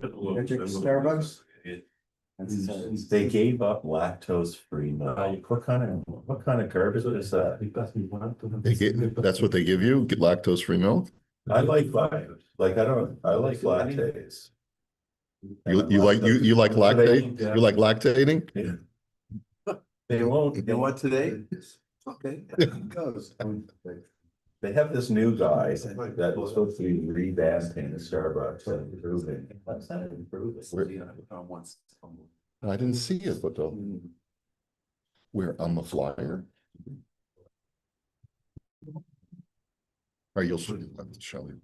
Starbucks? They gave up lactose-free milk. What kind of garbage is that? That's what they give you, get lactose-free milk? I like lactase. You like lactate? You like lactating? They won't. You know what today? Okay. They have this new guy that was supposed to be revamping Starbucks and improving. That's not improving. I didn't see it, but we're on the flyer. Or you'll show me.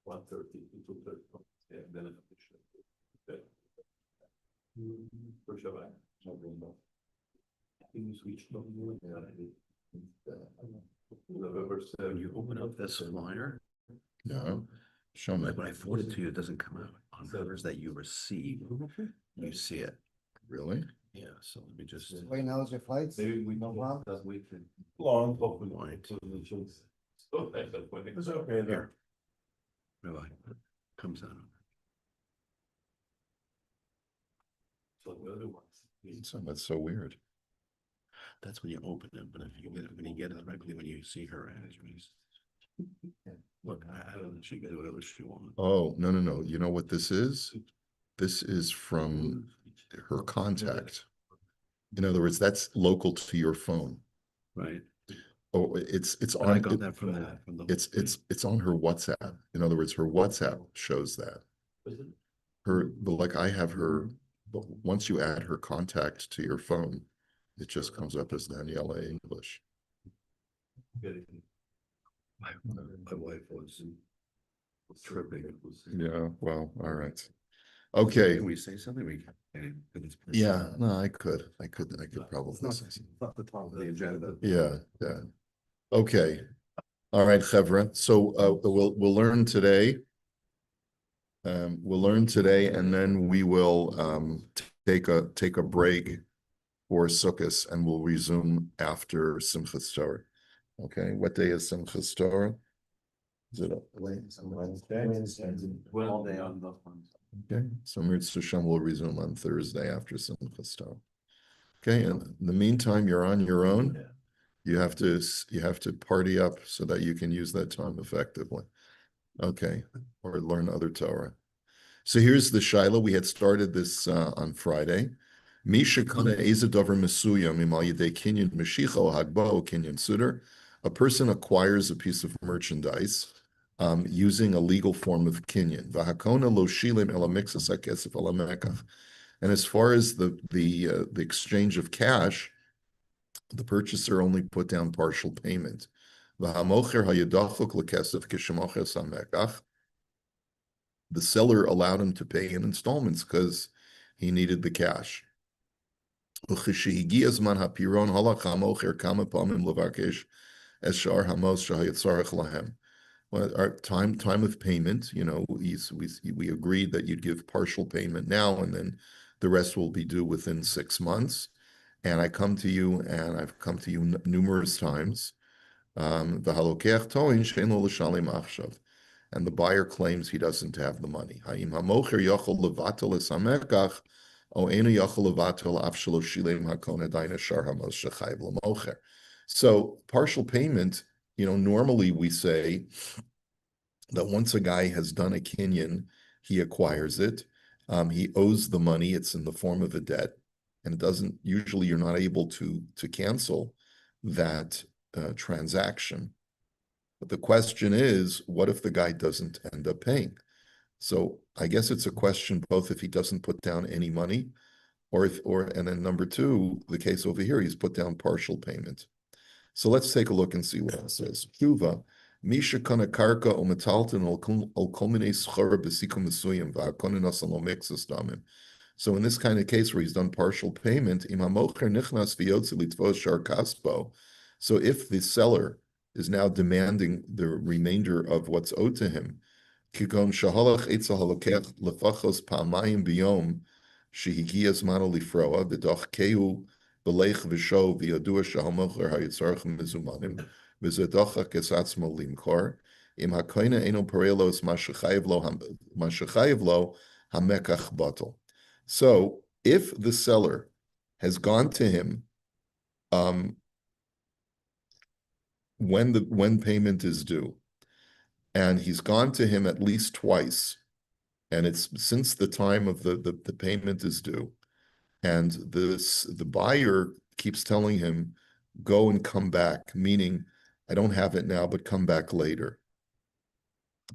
1:30 to 2:30. Yeah, then You open up this flyer, Yeah, show me. when I forward it to you, it doesn't come out on numbers that you receive. You see it. Really? Yeah, so let me just. Wait, now is your flights? maybe we No problem. that we can long. Right. It's okay there. Really, comes out. So the other ones. So that's so weird. That's when you open it, but if you get it, when you get it directly, when you see her ads, look, I don't know, she can do whatever she wants. Oh, no. You know what this is? This is from her contact. In other words, that's local to your phone. Right. Oh, it's But I on, got that from the. it's on her WhatsApp. In other words, her WhatsApp shows that. Like I have her, but once you add her contact to your phone, it just comes up as Daniela English. My wife was tripping. Yeah, well, all right. Okay. Can we say something? We can. Yeah, no, I could probably. Not the top of the agenda. Yeah. Okay. All right, Chevra. So we'll learn today. We'll learn today, and then we will take a break for Sukkot, and we'll resume after Simchas Torah. Okay, what day is Simchas Torah? Is it Wednesday. All day on those ones. okay? So Mirz Hashem will resume on Thursday after Simchas Torah. Okay, and in the meantime, you're on your own. You have to party up so that you can use that time effectively. Okay, or learn other Torah. So here's the Shiloh. We had started this on Friday. Misha kana ezadover mesuyam imal yedei kinyan meshicho hagbo kinyan suder. A person acquires a piece of merchandise using a legal form of kinyan. V'hakona lo shilim ela mixas hakesef ala mekach. And as far as the exchange of cash, the purchaser only put down partial payment. V'hamocher hayadachok lekesef kishemocher samekach. The seller allowed him to pay in installments because he needed the cash. Well, our time of payment, we agreed that you'd give partial payment now, and then the rest will be due within 6 months. And I've come to you numerous times. And the buyer claims he doesn't have the money. So partial payment, normally we say that once a guy has done a kinyan, he acquires it. He owes the money. It's in the form of a debt, and usually you're not able to cancel that transaction. But the question is, what if the guy doesn't end up paying? So I guess it's a question both if he doesn't put down any money, and then number two, the case over here, he's put down partial payment. So let's take a look and see what it says. Shuva, Misha kana karka o metalton ol kolmine schora besikum mesuyim va'akonin lo mixas damim. So in this kind of case where he's done partial payment, imamocher nichnas v'yotzi litvos shar kaspo. So if the seller is now demanding the remainder of what's owed to him, kikon shahalach etza halokech lefachos pa'amayim biyom shehigias mano lifroa v'doch keu b'leich v'sho v'yadua shahamocher hayitzarach mezumanim v'zedocha kesatzmo limkor Im hakoina eno parelos mashachayev lo hamekach batel. So if the seller has gone to him when payment is due, and he's gone to him at least twice, and it's since the time of the payment is due, and the buyer keeps telling him, go and come back, meaning I don't have it now, but come back later.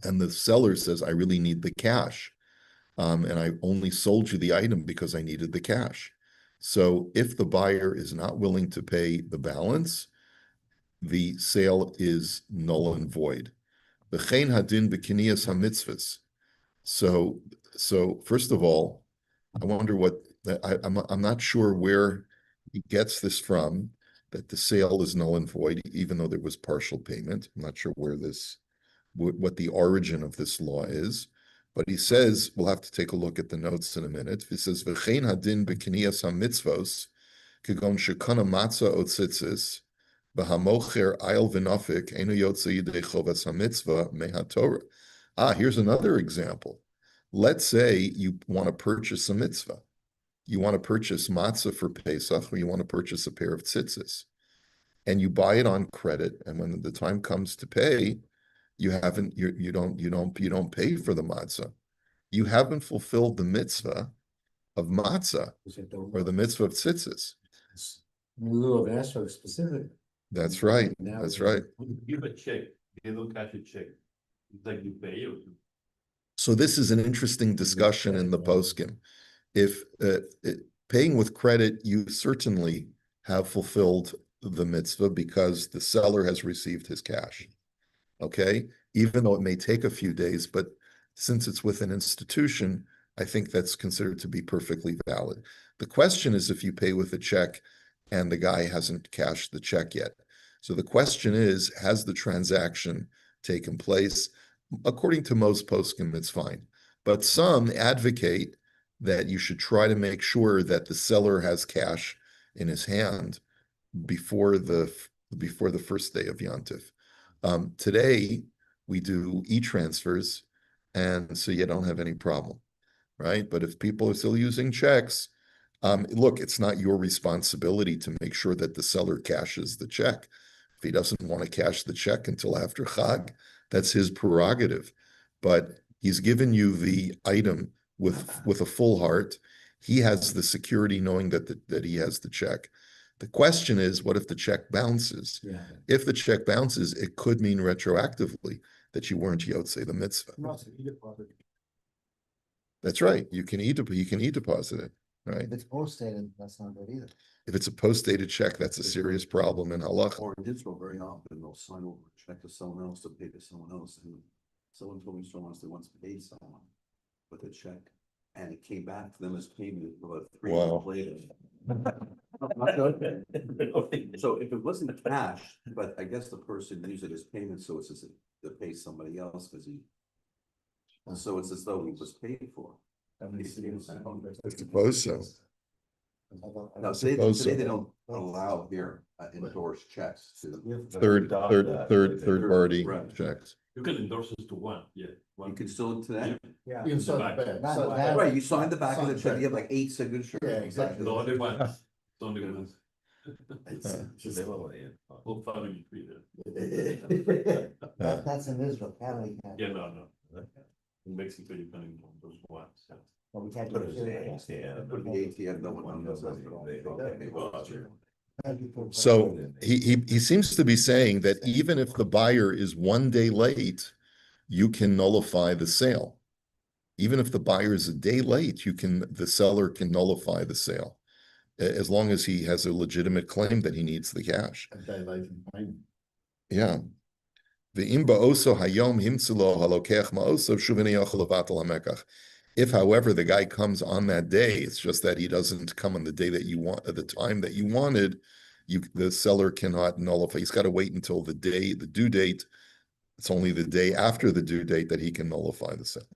And the seller says, I really need the cash. And I only sold you the item because I needed the cash. So if the buyer is not willing to pay the balance, the sale is null and void. V'chein hadin b'kiniyas hamitzvahs. So first of all, I wonder what I'm not sure where he gets this from, that the sale is null and void, even though there was partial payment. I'm not sure where what the origin of this law is. But he says, we'll have to take a look at the notes in a minute. He says, V'chein hadin b'kiniyas hamitzvos, kegon shekana matzah otzitzis, v'hamocher ayel v'nafik, enu yotze yidei chovas hamitzvah mehatorah. Here's another example. Let's say you want to purchase a mitzvah. You want to purchase matzah for Pesach, or you want to purchase a pair of tzitzis, and you buy it on credit. And when the time comes to pay, you don't pay for the matzah. You haven't fulfilled the mitzvah of matzah or the mitzvah of tzitzis. In lieu of ask for specific. That's right. That's right. Give a check, they don't cash a check. It's like you pay or So this is an interesting discussion in the poskim. If paying with credit, you certainly have fulfilled the mitzvah because the seller has received his cash. Okay, even though it may take a few days, but since it's with an institution, I think that's considered to be perfectly valid. The question is if you pay with a check and the guy hasn't cashed the check yet. So the question is, has the transaction taken place? According to most poskim, it's fine. But some advocate that you should try to make sure that the seller has cash in his hand before the first day of Yontif. Today, we do e-transfers, and so you don't have any problem, right? But if people are still using checks, look, it's not your responsibility to make sure that the seller cashes the check. If he doesn't want to cash the check until after Chag, that's his prerogative. But he's given you the item with a full heart. He has the security knowing that he has the check. The question is, what if the check bounces? Yeah. If the check bounces, it could mean retroactively that you weren't Yotzei the mitzvah. That's right. You can e-deposit it, right? If it's post-dated, that's not good either. If it's a post-dated check, that's a serious problem in halacha. Or in Israel, very often they'll sign over a check to someone else to pay to someone else, and someone told me they once paid someone with a check, and it came back to them as payment about 3 Wow. months later. So if it wasn't cash, but I guess the person used it as payment, so it's just to pay somebody else because so it's as though he was paid for. I suppose so. Now, suppose today so. they don't allow here endorsed checks to. Third party Right. checks. you can endorse it to one, yeah. You can still today. Yeah. You can sign the back. Right, you sign the back of the check, you have like 8 signatures. Yeah, exactly. The only one, the only one. It's- We'll probably be there. That's in Israel, Cali can't. Yeah, no. In Mexico, you can endorse ones. Yeah. Well, we can't do it here. Put the ATM, no one knows. So he seems to be saying that even if the buyer is 1 day late, you can nullify the sale. Even if the buyer is a day late, the seller can nullify the sale, as long as he has a legitimate claim that he needs the cash. Yeah. If, however, the guy comes on that day, it's just that he doesn't come on the day that you want, at the time that you wanted, the seller cannot nullify. He's got to wait until the due date. It's only the day after the due date that he can nullify the sale.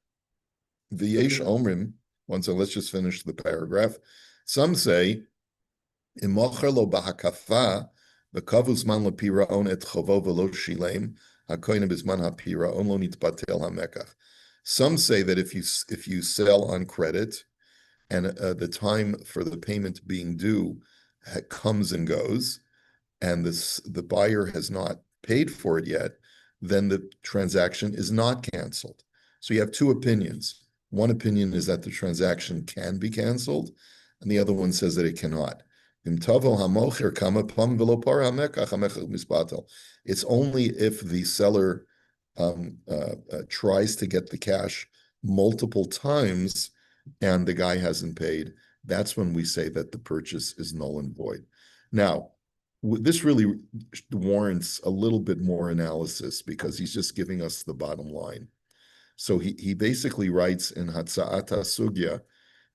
The Yesh Omrim, let's just finish the paragraph. Some say, Imocher lo bahakafa, v'kavuzman lepiraon et chovo v'lo shilem, hakoyin bisman hapira onlo nitbatel hamekach. Some say that if you sell on credit and the time for the payment being due comes and goes, and the buyer has not paid for it yet, then the transaction is not canceled. So you have two opinions. One opinion is that the transaction can be canceled, and the other one says that it cannot. It's only if the seller tries to get the cash multiple times and the guy hasn't paid, that's when we say that the purchase is null and void. Now, this really warrants a little bit more analysis because he's just giving us the bottom line. So he basically writes in Hatza'ata Sugya,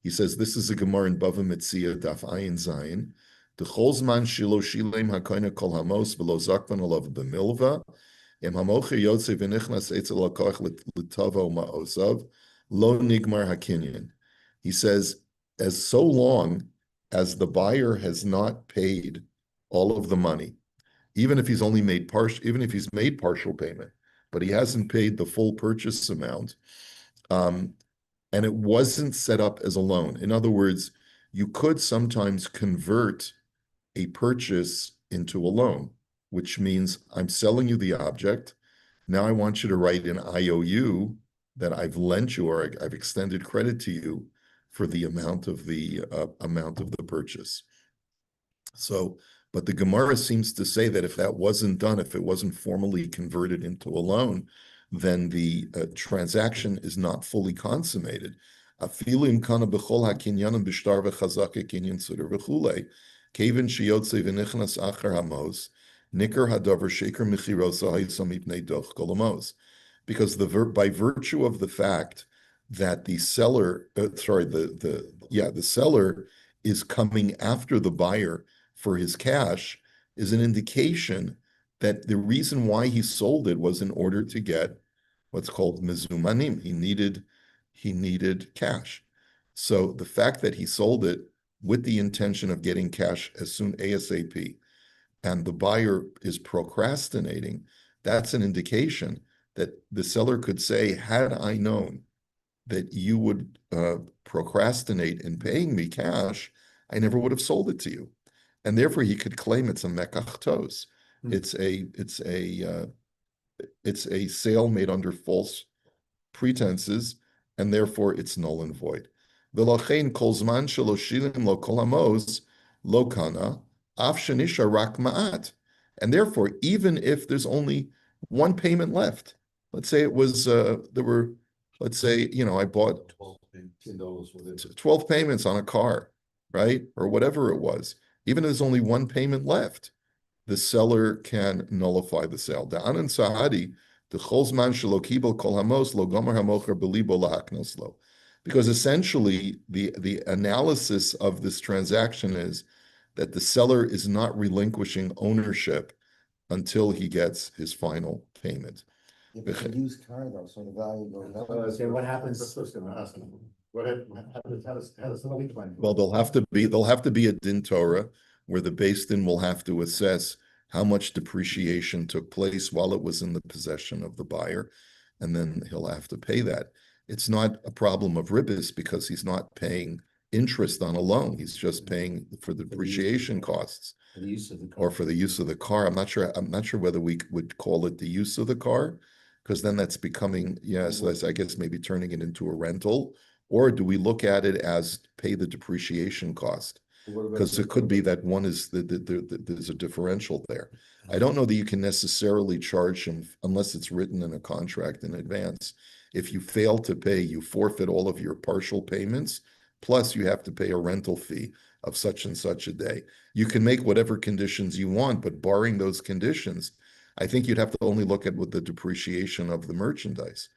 he says, this is a Gemara in Bava Metzia, Daf Ayin Zayin, the Cholzman Shilo Shilem HaKoina Kol Hamos V'lo Zakvan Olav B'milva, Em Hamocher Yotze V'nichnas Eitzel HaKoch L'tava Ma'osav, Lo Nigmar HaKinyan. He says, as so long as the buyer has not paid all of the money, even if he's only made partial payment, but he hasn't paid the full purchase amount, and it wasn't set up as a loan. In other words, you could sometimes convert a purchase into a loan, which means I'm selling you the object. Now I want you to write an IOU that I've lent you or I've extended credit to you for the amount of the purchase. So, but the Gemara seems to say that if that wasn't done, if it wasn't formally converted into a loan, then the transaction is not fully consummated. Even because by virtue of the fact that the seller, the seller is coming after the buyer for his cash is an indication that the reason why he sold it was in order to get what's called mezumanim. He needed cash. So the fact that he sold it with the intention of getting cash as soon ASAP, and the buyer is procrastinating, that's an indication that the seller could say, had I known that you would procrastinate in paying me cash, I never would have sold it to you. And therefore he could claim it's a mekach tos. It's a sale made under false pretenses, and therefore it's null and void. V'lochein kol zman shelo shilim lo kol hamos lo kana af shenisha rak ma'at. And therefore, even if there's only one payment left, let's say it was let's say, I bought $10 12 payments on a car, right? Or whatever it was. Even if there's only one payment left, the seller can nullify the sale. Da'anan sahadi, the cholzman shelo kibel kol hamos lo gomer hamocher belibo lahaknos lo. Because essentially, the analysis of this transaction is that the seller is not relinquishing ownership until he gets his final payment. It's a used car though, so the value goes up. What happens? Well, there'll have to be a din Torah where the Beis Din will have to assess how much depreciation took place while it was in the possession of the buyer, and then he'll have to pay that. It's not a problem of ribbis because he's not paying interest on a loan. He's just paying for the depreciation costs or for the use of the car. I'm not sure whether we would call it the use of the car, because then that's becoming, so that's, I guess, maybe turning it into a rental. Or do we look at it as pay the depreciation cost? Because it could be that one is there's a differential there. I don't know that you can necessarily charge him unless it's written in a contract in advance. If you fail to pay, you forfeit all of your partial payments, plus you have to pay a rental fee of such and such a day. You can make whatever conditions you want, but barring those conditions, I think you'd have to only look at what the depreciation of the merchandise.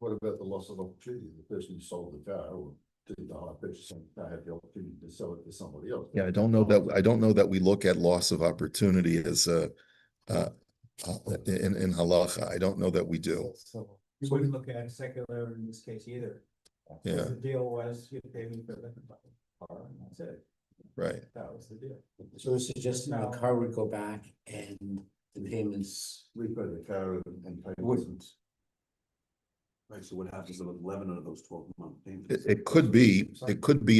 What about the loss of opportunity? The person who sold the car or did the hire purchase and they had the opportunity to sell it to somebody else. Yeah, I don't know that we look at loss of opportunity as in halacha. I don't know that we do. So You wouldn't look at secular in this case either. Yeah. The deal was you pay me for the car and that's it. Right. That was the deal. So we're suggesting the car would go back and in payments. Repo the car and payments. Right, so what happens with 11 of those 12-month payments? It could be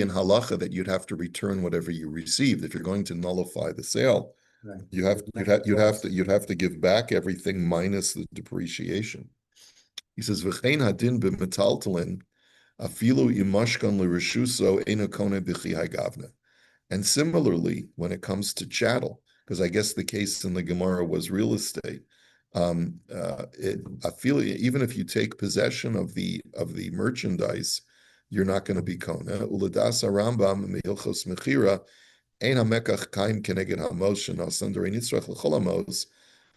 in halacha that you'd have to return whatever you received. If you're going to nullify the sale, Right. you'd have to give back everything minus the depreciation. He says, "V'chein hadin b'metaltalin, afilu imashkan l'reshuso eino kone b'chi hagavna." And similarly, when it comes to chattel, because I guess the case in the Gemara was real estate, I feel even if you take possession of the merchandise, you're not going to be kona. Uladas Rambam Hilchos Mechira ein hamekach kaim keneged hamos shenasan during Yitzchak l'chol hamos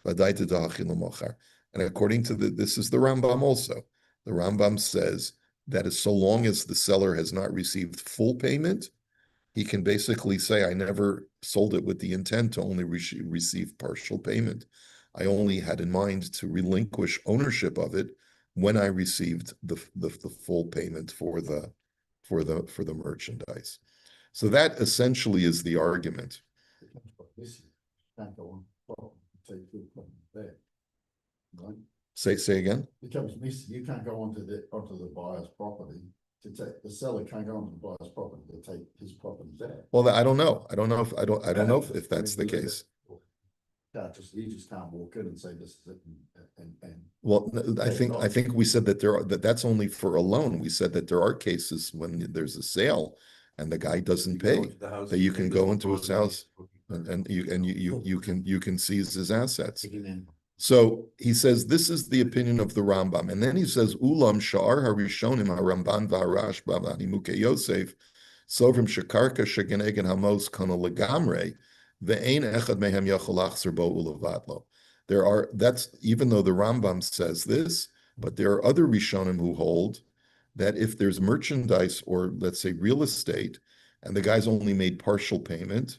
v'adai tedachil l'mochar. And according to this is the Rambam also. The Rambam says that so long as the seller has not received full payment, he can basically say, I never sold it with the intent to only receive partial payment. I only had in mind to relinquish ownership of it when I received the full payment for the merchandise. So that essentially is the argument. Can't go on, take full payment there. Right? Say again? Becomes missing. You can't go onto the buyer's property to take, the seller can't go onto the buyer's property to take his property there. Well, I don't know. I don't know if that's the case. You just can't walk in and say this is it and Well, I think we said that that's only for a loan. We said that there are cases when there's a sale and the guy doesn't pay, that you can go into his house and you can seize his assets. So he says this is the opinion of the Rambam, and then he says Ulam Sha'ar Harishonim HaRamban VaHarash B'Animuke Yosef Sovrim Shekarka Shegenegen Hamos Kana Legamre Ve'ein Echad Mehem Yachol Achzer Bo Ulevatlo. That's even though the Rambam says this, but there are other Rishonim who hold that if there's merchandise or let's say real estate, and the guy's only made partial payment,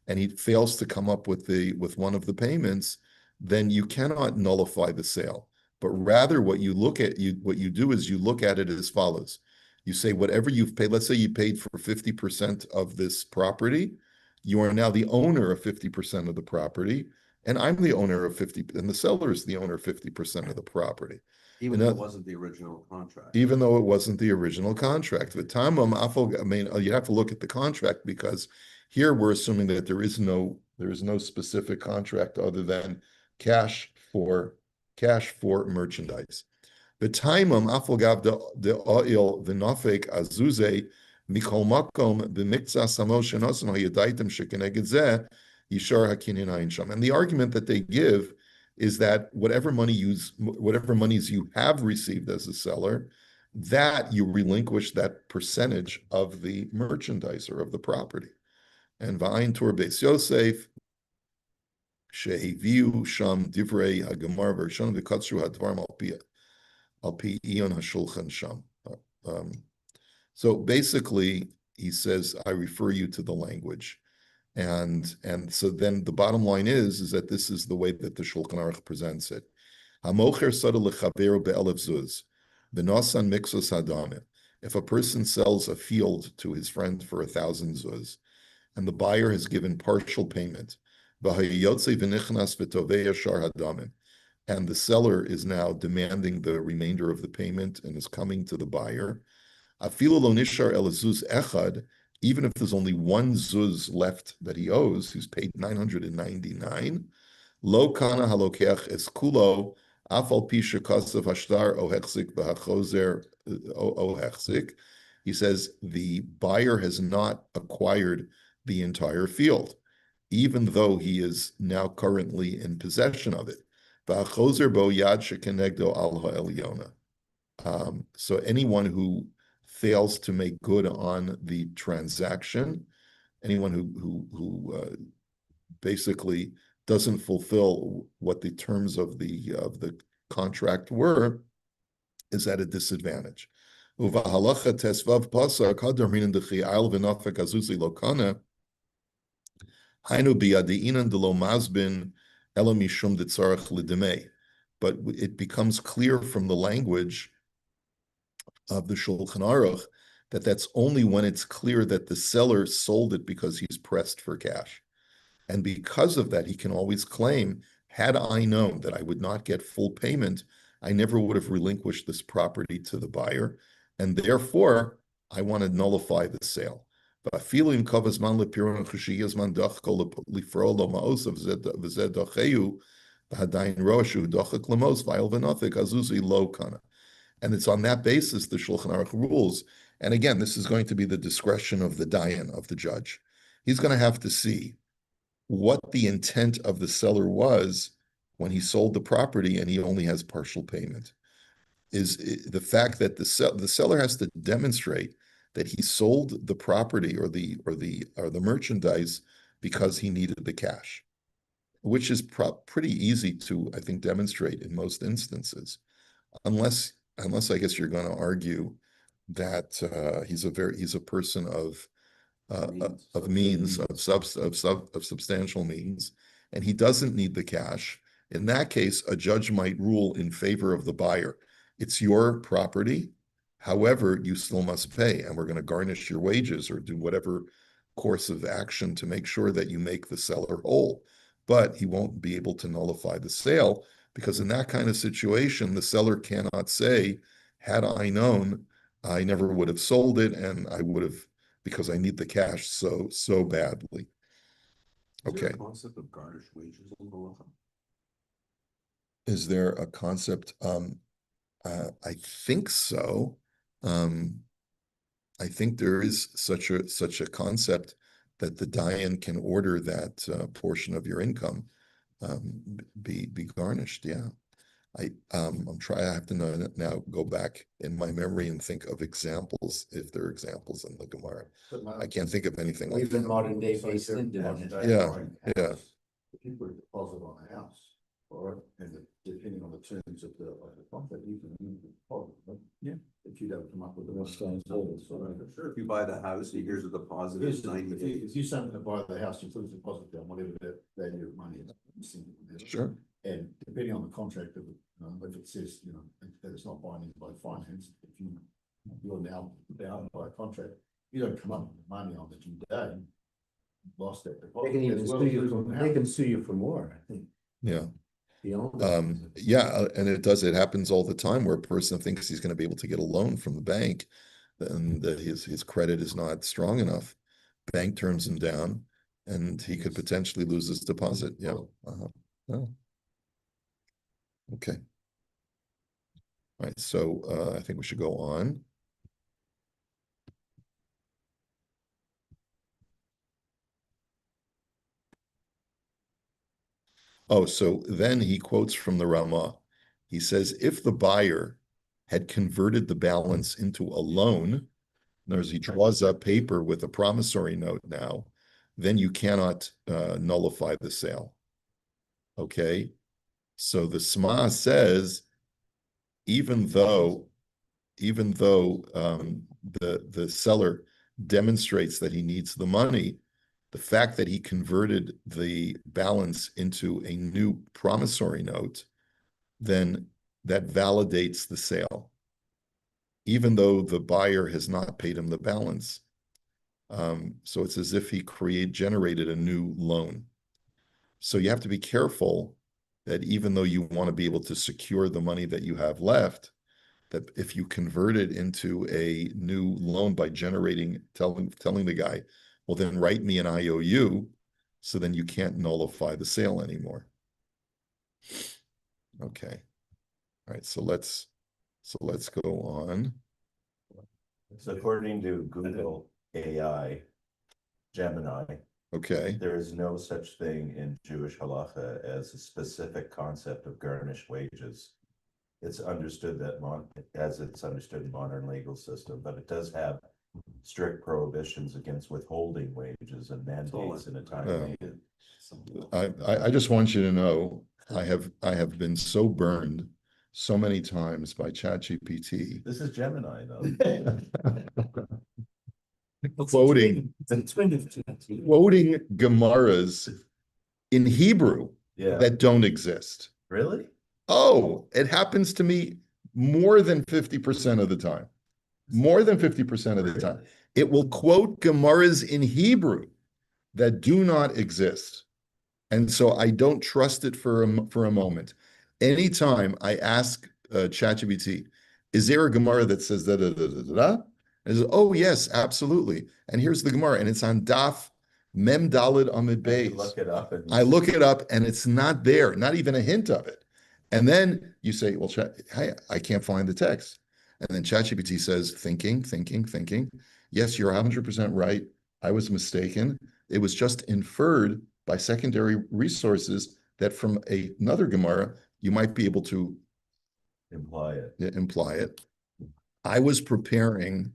and he fails to come up with one of the payments, then you cannot nullify the sale. But rather what you do is you look at it as follows. You say whatever you've paid, let's say you paid for 50% of this property, you are now the owner of 50% of the property, and I'm the owner of 50%, and the seller is the owner of 50% of the property. Even though it wasn't the original contract. Even though it wasn't the original contract. I mean, you have to look at the contract because here we're assuming that there is no specific contract other than cash for merchandise. The timum afogav de oil v'nafek azuze mikol makom b'mikza samo shenosan hayadaitim shekeneged zeh yishar hakinin ayin sham. And the argument that they give is that whatever monies you have received as a seller, that you relinquish that percentage of the merchandise or of the property. And va'ayin tur beis Yosef shehiviu sham divrei hagemar v'rishon v'katzru hadvarim al pi ion hashulchan sham. So basically, he says, I refer you to the language. And so then the bottom line is that this is the way that the Shulchan Aruch presents it. Hamocher sada lechaveru be'elef zuz, v'nosan mixus hadamim. If a person sells a field to his friend for 1,000 zuz, and the buyer has given partial payment, v'hayotze v'nichnas v'tovei yashar hadamim, and the seller is now demanding the remainder of the payment and is coming to the buyer, afilu lo nishar el zuz echad, even if there's only one zuz left that he owes, who's paid 999, lo kana halokeach es kulo, afal pi shekasav hashtar o hechzik v'hachozer o hechzik. He says the buyer has not acquired the entire field, even though he is now currently in possession of it. V'hachozer bo yad shekenegdo al ha'elyona. So anyone who fails to make good on the transaction, anyone who basically doesn't fulfill what the terms of the contract were, is at a disadvantage. Uvahalacha tesvav pasar kadar minin dechi al v'nafek azuzi lokana hainu biyadiinan de lo mazbin ela mishum de tzarech lidemei. But it becomes clear from the language of the Shulchan Aruch that that's only when it's clear that the seller sold it because he's pressed for cash. And because of that, he can always claim Had I known that I would not get full payment, I never would have relinquished this property to the buyer, and therefore I want to nullify the sale. ואפילו אם קו הזמן לפירעון חושי הזמן דחקו לפרוע לו מעוז וזה דחהו, ועדיין רואה שהוא דוחק למעוז ואיל ונותק, אז הוא לא קנה. And it's on that basis the Shulchan Aruch rules. And again, this is going to be the discretion of the dayan, of the judge. He's going to have to see what the intent of the seller was when he sold the property and he only has partial payment. Is the fact that the seller has to demonstrate that he sold the property or the merchandise because he needed the cash, which is pretty easy to, I think, demonstrate in most instances, unless I guess you're going to argue that he's a person of substantial means, and he doesn't need the cash. In that case, a judge might rule in favor of the buyer. It's your property. However, you still must pay, and we're going to garnish your wages or do whatever course of action to make sure that you make the seller whole. But he won't be able to nullify the sale, because in that kind of situation, the seller cannot say, had I known, I never would have sold it, and I would have, because I need the cash so badly. Is there Okay. a concept of garnished wages in halacha? Is there a concept? I think so. I think there is such a concept that the dayan can order that portion of your income be garnished. Yeah, I have to now go back in my memory and think of examples, if there are examples in the Gemara. I can't think of anything like Even that. modern day based in doing it. Yeah. If you put a deposit on a house, or and depending on the terms of the contract, you can move the deposit. Right? Yeah. If you don't come up with the Well, most Sure, if you buy the house, here's a deposit, it's 90 days. if you something to buy the house, you put a deposit down, whatever the value of money is. Sure. And depending on the contract of it, if it says, that it's not binding by finance, if you're now bound by a contract, you don't come up with the money on the due day, you lost that deposit. They can even as well sue as you losing for, the they can house. sue you for more, I think. Yeah. The owner. Yeah, and it happens all the time where a person thinks he's going to be able to get a loan from the bank, and that his credit is not strong enough. Bank turns him down, and he could potentially lose his deposit. Yeah. Oh. Okay. All right. So I think we should go on. Oh, so then he quotes from the Ramah. He says, if the buyer had converted the balance into a loan, in other words, he draws up paper with a promissory note now, then you cannot nullify the sale. Okay? So the Sma says, even though the seller demonstrates that he needs the money, the fact that he converted the balance into a new promissory note, then that validates the sale, even though the buyer has not paid him the balance. So it's as if he generated a new loan. So you have to be careful that even though you want to be able to secure the money that you have left, that if you convert it into a new loan by telling the guy, well, then write me an IOU, so then you can't nullify the sale anymore. Okay. All right, so let's go on. So according to Google AI, Gemini, Okay. there is no such thing in Jewish halacha as a specific concept of garnished wages. It's understood as it's understood in modern legal system, but it does have strict prohibitions against withholding wages and mandates in a time needed. I just want you to know, I have been so burned so many times by ChatGPT. This is Gemini, though. Quoting Gemaras in Hebrew Yeah. that don't exist. Really? Oh, it happens to me more than 50% of the time. More than 50% of the time. It will quote Gemaras in Hebrew that do not exist. And so I don't trust it for a moment. Anytime I ask ChatGPT, is there a Gemara that says da da da da da da? And it says, oh yes, absolutely. And here's the Gemara, and it's on Daf Mem Dalid Amid You Beis. look it up and. I look it up, and it's not there, not even a hint of it. And then you say, well, hey, I can't find the text. And then ChatGPT says, thinking. Yes, you're 100% right. I was mistaken. It was just inferred by secondary resources that from another Gemara, you might be able to Imply it. imply it. I was preparing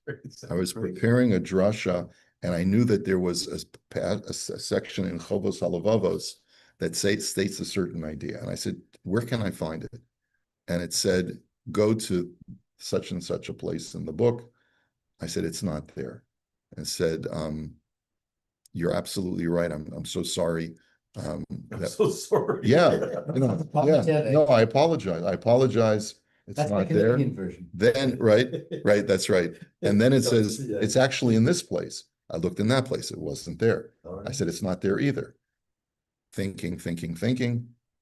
a drasha, and I knew that there was a section in Chovos Halavavos that states a certain idea. And I said, where can I find it? And it said, go to such and such a place in the book. I said, it's not there. And said, you're absolutely right. I'm so sorry. I'm so sorry. Yeah, no, I apologize. It's That's the not there. Canadian version. Then, right, that's right. And then it says, it's actually in this place. I looked in that place. It wasn't there. I said, it's not there either. Thinking.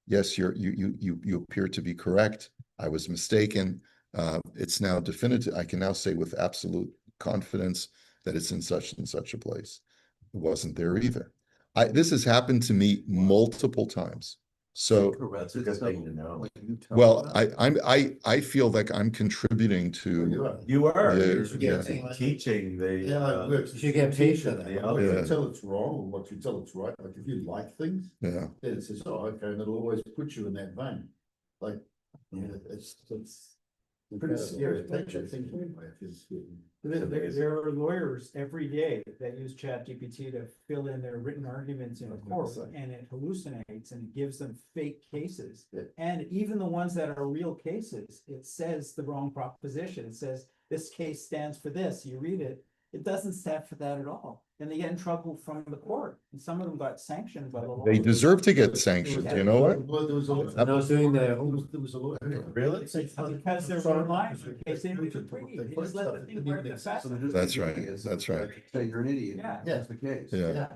Yes, you appear to be correct. I was mistaken. It's now definitive. I can now say with absolute confidence that it's in such and such a place. It wasn't there either. This has happened to me multiple times. So, That's a good thing to know. well, I feel like I'm contributing to. You are. Yeah, You're yeah. teaching the. Yeah, look, You should get paid for that. What you Yeah. tell it's wrong or what you tell it's right, like if you like things, Yeah, then it says, oh, okay, and it'll always put you in that vein. Like, it's pretty scary. It takes you thinking away if you- There are lawyers every day that use ChatGPT to fill in their written arguments in a court, and it hallucinates and it gives them fake cases. Yeah. And even the ones that are real cases, it says the wrong proposition. It says this case stands for this. You read it, it doesn't stand for that at all. And they get in trouble from the court. And some of them got sanctioned by the law. they deserve to get sanctioned. You know what? Well, there was a. And I was doing there was a law. Really? Because they're relying on case they don't agree. They just let the thing work the facts. That's right, that's right. Say you're an idiot. Yeah. That's the case. Yeah.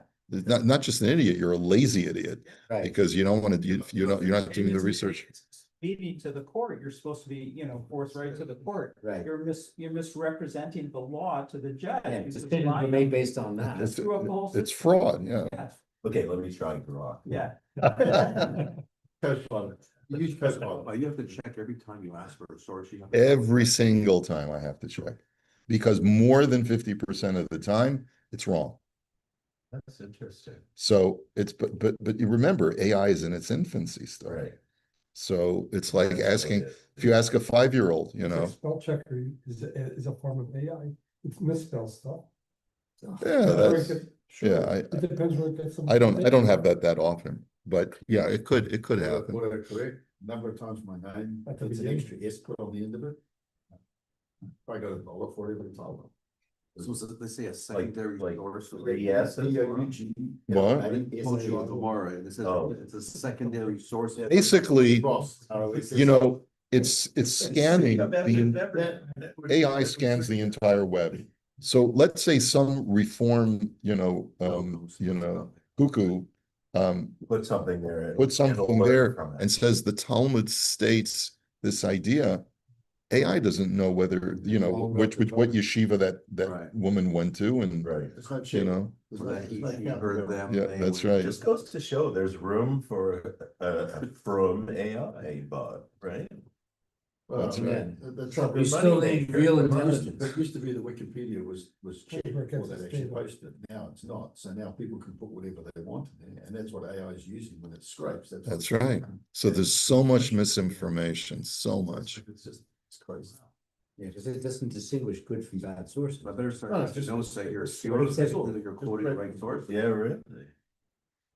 Not just an idiot, you're a lazy idiot Right. because you don't want to, you're not doing the research. Speaking to the court, you're supposed to be, forthright to the court. Right. You're misrepresenting the law to the judge. Yeah, because decisions lying- were made based on that. It's Screw up the whole it's system. fraud, yeah. Yeah, Okay, let me try Grok. yeah. Co-pilot. You use co-pilot. You have to check every time you ask for a source. You have to- Every single time I have to check, because more than 50% of the time, it's wrong. That's interesting. So it's, but you remember, AI is in its infancy still. Right. So it's like asking, if you ask a 5-year-old, Spell checker is a form of AI. It misspells stuff. yeah, that's, yeah, It depends where it gets. some I don't data. have that often, but yeah, it could happen. What I correct, number of times my name, At the it's an beginning. extra S put on the end of it. I got $1 for every time. So they say a secondary like source. yes. D-O-U-G. What? I think Quote you on tomorrow, and it says Oh. it's a secondary source. Basically, Cross. it's scanning, the AI scans the entire web. So let's say some reform, cuckoo, Put something there. put something It'll learn there from it. and says the Talmud states this idea. AI doesn't know whether, what yeshiva that Right. woman went to and, Right. It's not you cheap. know, It's For not- that it's he not- heard them. Yeah, they that's would- right. Just goes to show there's room for a from AI bot, right? Well, That's I mean, right. that's So not- we it still need real intelligence. It used to be that Wikipedia was checked Paper before gets they its actually data. posted. Now it's not. So now people can put whatever they want in there, and that's what AI is using when it scrapes. What That's it's right. doing. So there's so much misinformation, so much. It's crazy. Yeah, because it doesn't distinguish good from bad sources. I better start, No, it's just- don't say you're, it's- you're it's- you're quoting the right source. Yeah, really.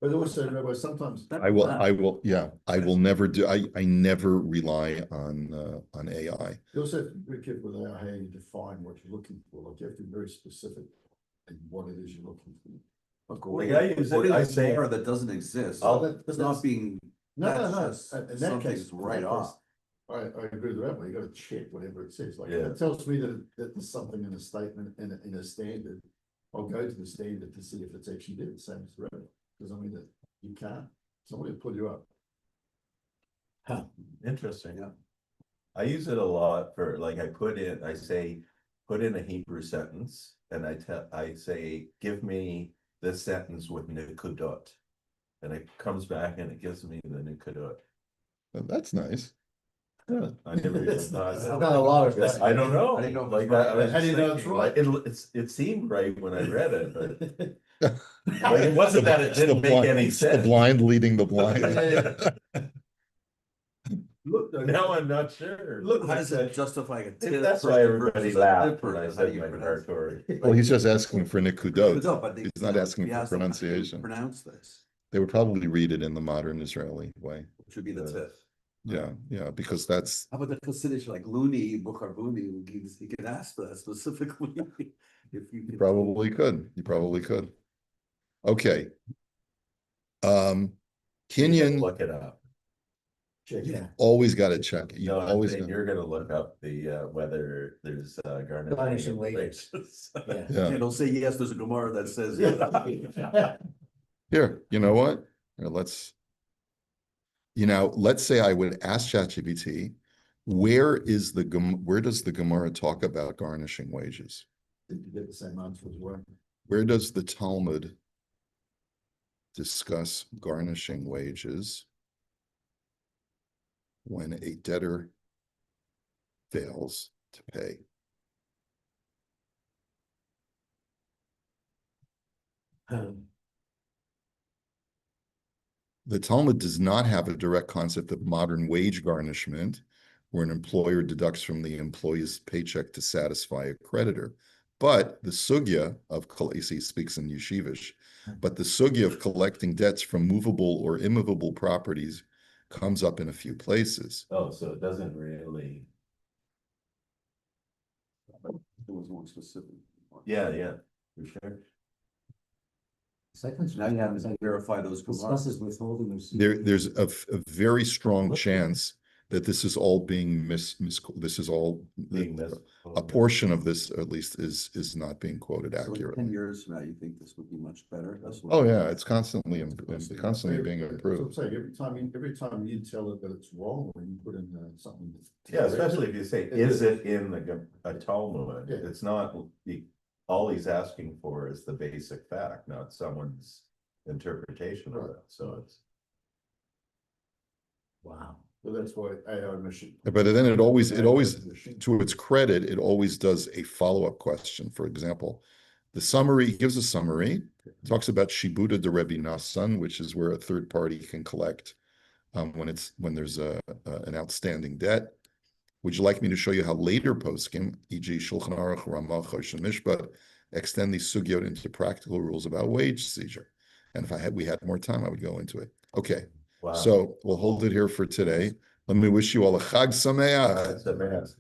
But also, Rabbi, sometimes. I will never do, I never rely on AI. You also have to be very careful with how you define what you're looking for. Like you have to be very specific in what it is you're looking for. According, Like I use it, according I to say- Gemara that doesn't exist. I'll- It's not being, No, that's no, just in that something's case, right off. I agree with Rabbi, you gotta check whatever it says, like, Yeah. if it tells me that there's something in a statement, in a standard. I'll go to the standard to see if it's actually there, the same as Rabbi, because I mean, You can't, somebody will pull you up. Interesting. Yeah. I use it a lot for, like, I say, put in a Hebrew sentence, and I say, give me this sentence with nikudot. And it comes back and it gives me the nikudot. That's nice. Yeah, I never even thought. I've done a lot of this. I don't know. I didn't know if Like it's that. right. I was How do you just know it's thinking, right? like, it seemed right when I read it, but like, it wasn't that it It's the didn't make blind- any it's the sense. blind leading the blind. Look, Now I'm not sure. Look, How does that justify a tip? That's why everybody versus a laughed tip, when I or how said do you my pronounce it? Hartori. Well, he's just asking for nikudot. No, but they- He's not you know, asking we for asked them, how do you pronunciation. Pronounce this, They would probably read it in the modern Israeli way. which would be the Yes. tip. Yeah, because that's, How about the Hasidic, like Luni, Bukharbuni, he could ask for that specifically. If you you could- probably could, you probably could. Okay. You can Kenyan, Look it up. you've always got to check it. You've No, I'm always saying got, you're gonna look up the whether there's garnishing Garnishing of wages. wages. Yeah. yeah. And don't say yes, there's a Gemara that says. Here, you know what? Here, let's say I would ask ChatGPT, where does the Gemara talk about garnishing wages? Did you get the same answer as well? Where does the Talmud discuss garnishing wages when a debtor fails to pay? The Talmud does not have a direct concept of modern wage garnishment, where an employer deducts from the employee's paycheck to satisfy a creditor. But the sugya of, he speaks in Yeshivish, but the sugya of collecting debts from movable or immovable properties comes up in a few places. Oh, so it doesn't really, It was more specific. yeah, for sure. Second. Now you have to verify those Gemaras. Discusses withholding of. There's a very strong chance that this is all being this is all, Being this. a portion of this at least is not being quoted So in 10 accurately. years from now, you think this would be much better? That's what- Oh, yeah, it's constantly being That's what I'm improved. saying, every time you tell it that it's wrong, when you put in something. that's- Yeah, especially if you say, It is is. it in a Talmud? Yeah. It's not, all he's asking for is the basic fact, not someone's interpretation of it, so it's. Wow. So that's why AI machine. But then it always, Machine. to its credit, it always does a follow-up question. For example, the summary, he gives a summary, talks about Shibuda de Rebbe Nassan, which is where a third party can collect when there's an outstanding debt. Would you like me to show you how later poskim, e.g. Shulchan Aruch, Ramah, Choshen, Mishpat, extend these sugyot into practical rules about wage seizure? And if we had more time, I would go into it. Okay, Wow. so we'll hold it here for today. Let me wish you all a Chag Sameach. That's a mess.